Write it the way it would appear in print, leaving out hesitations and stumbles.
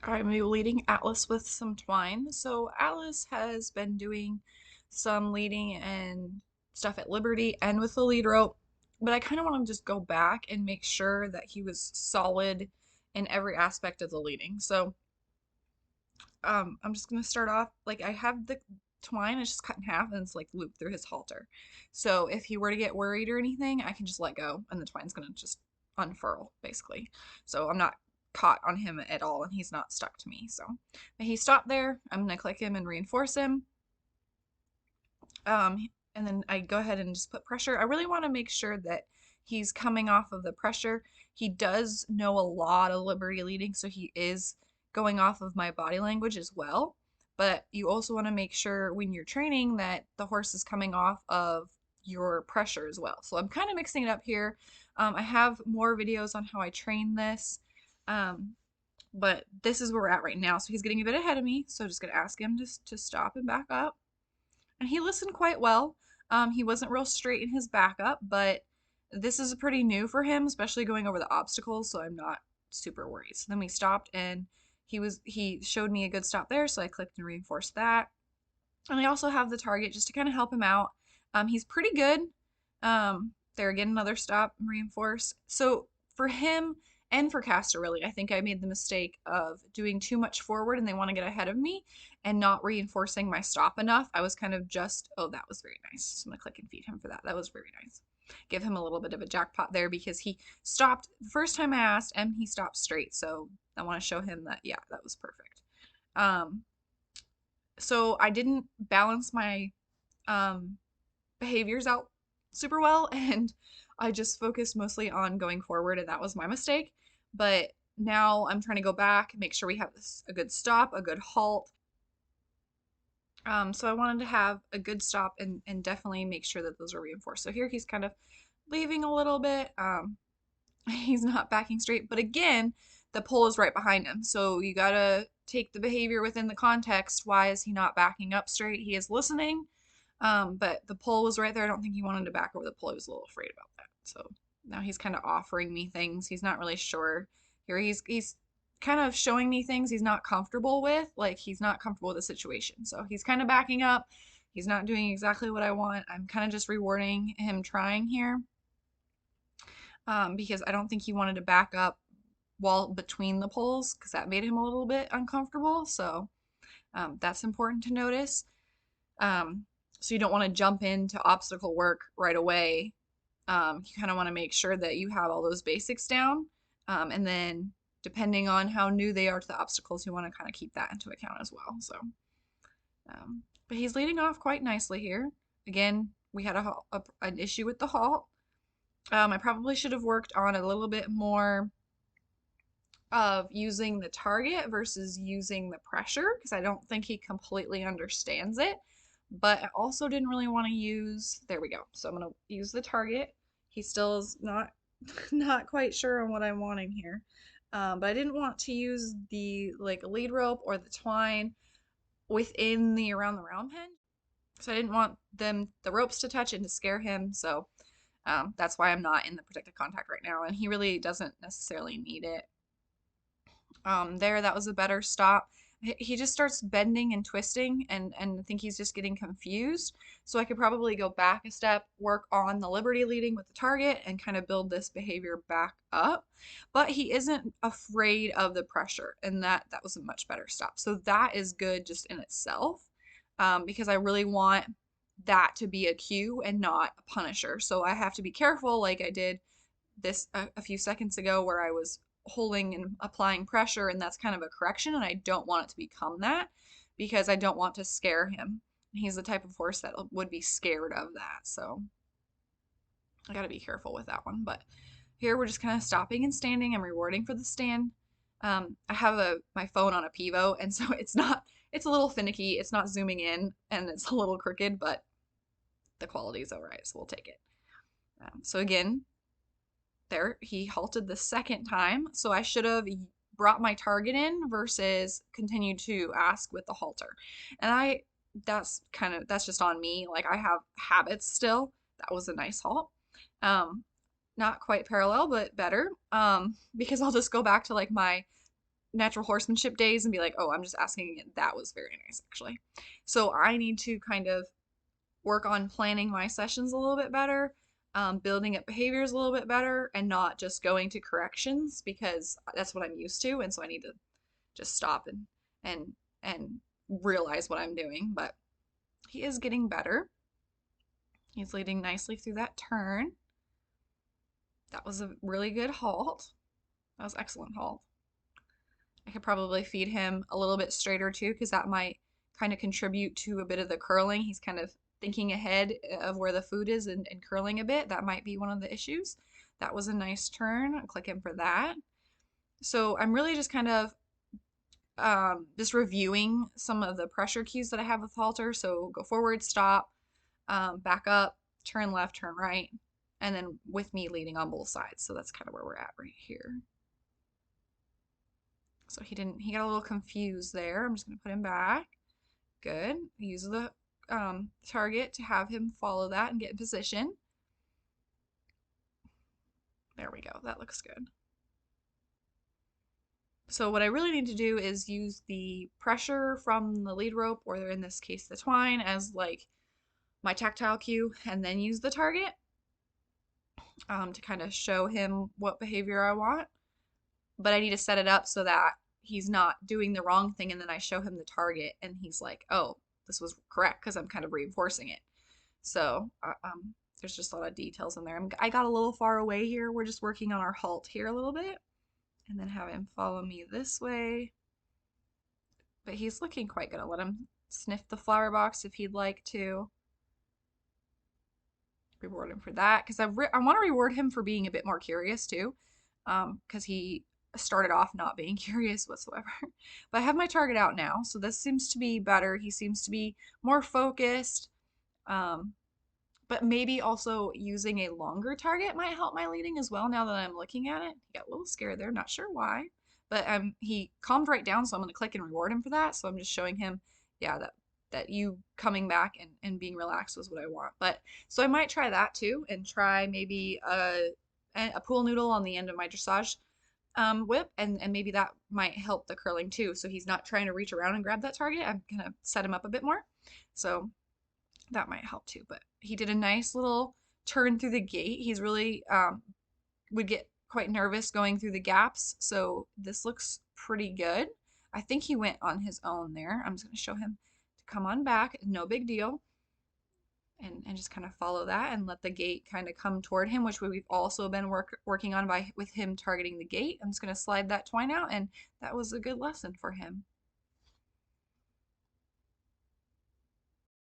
I'm leading Atlas with some twine. So Atlas has been doing some leading and stuff at Liberty and with the lead rope, but I kind of want to just go back and make sure that he was solid in every aspect of the leading. So I'm just gonna start off like I have the twine, it's just cut in half and it's like looped through his halter. So if he were to get worried or anything, I can just let go and the twine's gonna just unfurl basically. So I'm not caught on him at all and he's not stuck to me. So but he stopped there. I'm gonna click him and reinforce him. And then I go ahead and just put pressure. I really want to make sure that he's coming off of the pressure. He does know a lot of Liberty leading, so he is going off of my body language as well. But you also want to make sure when you're training that the horse is coming off of your pressure as well. So I'm kind of mixing it up here. I have more videos on how I train this, um, but this is where we're at right now. So he's getting a bit ahead of me, so I'm just going to ask him to stop and back up. And he listened quite well. He wasn't real straight in his backup, but this is pretty new for him, especially going over the obstacles, so I'm not super worried. So then we stopped and he showed me a good stop there, so I clicked and reinforced that. And I also have the target just to kind of help him out. He's pretty good. There again, another stop and reinforce. So for him and for Castor, really, I think I made the mistake of doing too much forward and they want to get ahead of me and not reinforcing my stop enough. I was kind of just, oh, that was very nice. So I'm going to click and feed him for that. That was very nice. Give him a little bit of a jackpot there because he stopped the first time I asked and he stopped straight. So I want to show him that, yeah, that was perfect. Um, so I didn't balance my um, behaviors out super well, and I just focused mostly on going forward, and that was my mistake. But now I'm trying to go back, make sure we have a good stop, a good halt. So I wanted to have a good stop and definitely make sure that those are reinforced. So here he's kind of leaving a little bit. He's not backing straight, but again, the pole is right behind him. So you gotta take the behavior within the context. Why is he not backing up straight? He is listening, but the pole was right there. I don't think he wanted to back over the pole. He was a little afraid about that. So now he's kind of offering me things. He's not really sure. Here he's kind of showing me things he's not comfortable with. Like he's not comfortable with the situation. So he's kind of backing up. He's not doing exactly what I want. I'm kind of just rewarding him trying here, because I don't think he wanted to back up while between the poles because that made him a little bit uncomfortable. So that's important to notice. Um, so you don't want to jump into obstacle work right away. You kind of want to make sure that you have all those basics down. And then depending on how new they are to the obstacles, you want to kind of keep that into account as well. So, but he's leading off quite nicely here. Again, we had an issue with the halt. I probably should have worked on a little bit more of using the target versus using the pressure because I don't think he completely understands it. But I also didn't really want to use, there we go. So I'm going to use the target. He still is not not quite sure on what I'm wanting here. But I didn't want to use the like lead rope or the twine within the around the round pen. So I didn't want the ropes to touch and to scare him. So that's why I'm not in the protected contact right now. And he really doesn't necessarily need it. There, that was a better stop. He just starts bending and twisting, and I think he's just getting confused. So I could probably go back a step, work on the liberty leading with the target, and kind of build this behavior back up. But he isn't afraid of the pressure, and that was a much better stop. So that is good just in itself, because I really want that to be a cue and not a punisher. So I have to be careful, like I did this a few seconds ago, where I was holding and applying pressure, and that's kind of a correction, and I don't want it to become that because I don't want to scare him. He's the type of horse that would be scared of that, so I got to be careful with that one. But here we're just kind of stopping and standing. I'm rewarding for the stand. I have my phone on a pivot, and so it's a little finicky. It's not zooming in, and it's a little crooked, but the quality is all right, so we'll take it. So again, there he halted the second time, so I should have brought my target in versus continued to ask with the halter. And that's just on me. Like I have habits still. That was a nice halt. um not quite parallel but better, because I'll just go back to like my natural horsemanship days and be like, oh, I'm just asking. That was very nice, actually. So I need to kind of work on planning my sessions a little bit better, building up behaviors a little bit better, and not just going to corrections because that's what I'm used to. And so I need to just stop and and realize what I'm doing. But he is getting better. He's leading nicely through that turn. That was a really good halt. That was excellent halt. I could probably feed him a little bit straighter too, because that might kind of contribute to a bit of the curling. He's kind of thinking ahead of where the food is and curling a bit. That might be one of the issues. That was a nice turn. I'll click him for that. So I'm really just kind of just reviewing some of the pressure cues that I have with halter. So go forward, stop, back up, turn left, turn right, and then with me leading on both sides. So that's kind of where we're at right here. So he got a little confused there. I'm just going to put him back. Good. Use the target to have him follow that and get in position. There we go. That looks good. So what I really need to do is use the pressure from the lead rope, or in this case the twine, as like my tactile cue, and then use the target to kind of show him what behavior I want. But I need to set it up so that he's not doing the wrong thing and then I show him the target and he's like, oh, this was correct, because I'm kind of reinforcing it. So there's just a lot of details in there. I got a little far away here. We're just working on our halt here a little bit, and then have him follow me this way. But he's looking quite good. I'll let him sniff the flower box if he'd like to. Reward him for that, because I want to reward him for being a bit more curious too, because he started off not being curious whatsoever. But I have my target out now, so this seems to be better. He seems to be more focused. But maybe also using a longer target might help my leading as well now that I'm looking at it. He got a little scared there, not sure why. But he calmed right down, so I'm going to click and reward him for that. So I'm just showing him, yeah, that you coming back and being relaxed was what I want. But so I might try that too, and try maybe a pool noodle on the end of my dressage whip, and maybe that might help the curling too. So he's not trying to reach around and grab that target. I'm going to set him up a bit more. So that might help too. But he did a nice little turn through the gate. He's really would get quite nervous going through the gaps. So this looks pretty good. I think he went on his own there. I'm just going to show him to come on back. No big deal. And just kind of follow that and let the gate kind of come toward him, which we've also been working on with him targeting the gate. I'm just going to slide that twine out, and that was a good lesson for him.